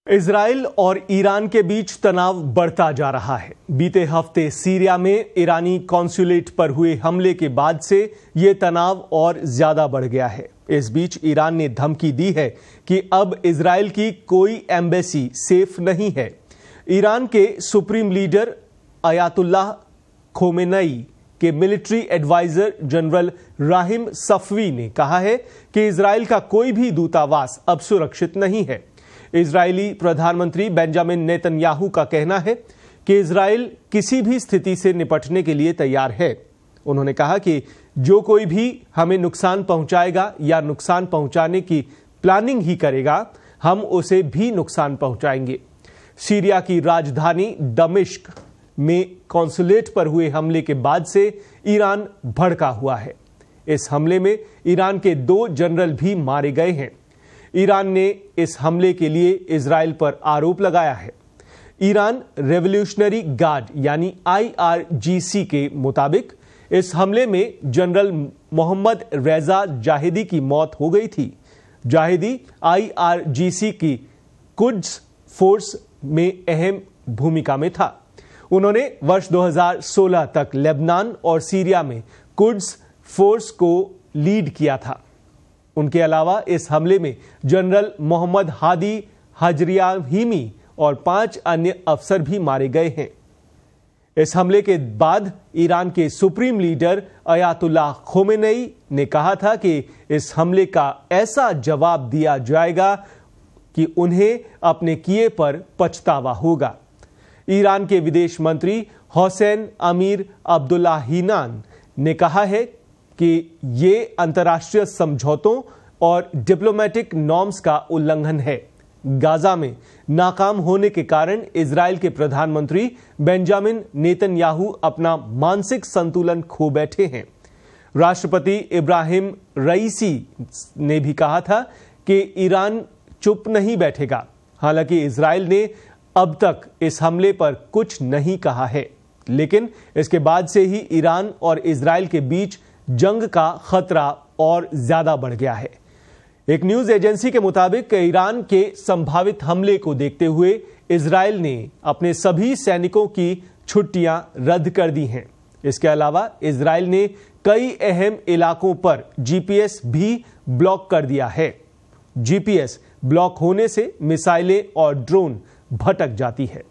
Israel और Iran के बीच तनाव बढ़ता जा रहा है। बीते हफ्ते सीरिया में ईरानी कॉन्सुलेट पर हुए हमले के बाद से ये तनाव और ज्यादा बढ़ गया है। इस बीच ईरान ने धमकी दी है कि अब इजराइल की कोई एम्बेसी सेफ नहीं है। ईरान के सुप्रीम लीडर अयातुल्लाह खोमेनी के military adviser General Rahim Safavi ने कहा है कि इजराइल का कोई भी दूतावास अब सुरक्षित नहीं है। इजरायली प्रधानमंत्री बेंजामिन नेतन्याहू का कहना है कि इजराइल किसी भी स्थिति से निपटने के लिए तैयार है। उन्होंने कहा कि जो कोई भी हमें नुकसान पहुंचाएगा या नुकसान पहुंचाने की प्लानिंग ही करेगा, हम उसे भी नुकसान पहुंचाएंगे। सीरिया की राजधानी दमिश्क में कॉन्सुलेट पर हुए हमले के बाद से ईरान भड़का हुआ है। इस हमले में ईरान के 2 जनरल भी मारे गए हैं। ईरान ने इस हमले के लिए इजराइल पर आरोप लगाया है। ईरान रेवोल्यूशनरी गार्ड यानी IRGC के मुताबिक इस हमले में जनरल मोहम्मद रेजा जाहिदी की मौत हो गई थी। जाहिदी IRGC की कुड्स फोर्स में अहम भूमिका में था। उन्होंने वर्ष 2016 तक लेबनान और सीरिया में कुड्स फोर्स को लीड किया था। उनके अलावा इस हमले में जनरल मोहम्मद हादी हजरियाहिमी और 5 अन्य अफसर भी मारे गए हैं। इस हमले के बाद ईरान के सुप्रीम लीडर अयातुल्लाह खोमेनी ने कहा था कि इस हमले का ऐसा जवाब दिया जाएगा कि उन्हें अपने किए पर पछतावा होगा। ईरान के विदेश मंत्री हुसैन अमीर अब्दुल्लाहियान ने कहा है कि ये अंतर्राष्ट्रीय समझौतों और डिप्लोमेटिक नॉर्म्स का उल्लंघन है। गाजा में नाकाम होने के कारण इजराइल के प्रधानमंत्री बेंजामिन नेतन्याहू अपना मानसिक संतुलन खो बैठे हैं। राष्ट्रपति इब्राहिम रईसी ने भी कहा था कि ईरान चुप नहीं बैठेगा। हालांकि इजराइल ने अब तक इस हमले पर कुछ नहीं कहा है, लेकिन इसके बाद से ही ईरान और इजराइल के बीच जंग का खतरा और ज्यादा बढ़ गया है। एक न्यूज एजेंसी के मुताबिक ईरान के संभावित हमले को देखते हुए इजराइल ने अपने सभी सैनिकों की छुट्टियां रद्द कर दी हैं। इसके अलावा इजराइल ने कई अहम इलाकों पर GPS भी ब्लॉक कर दिया है। GPS ब्लॉक होने से मिसाइलें और ड्रोन भटक जाती है।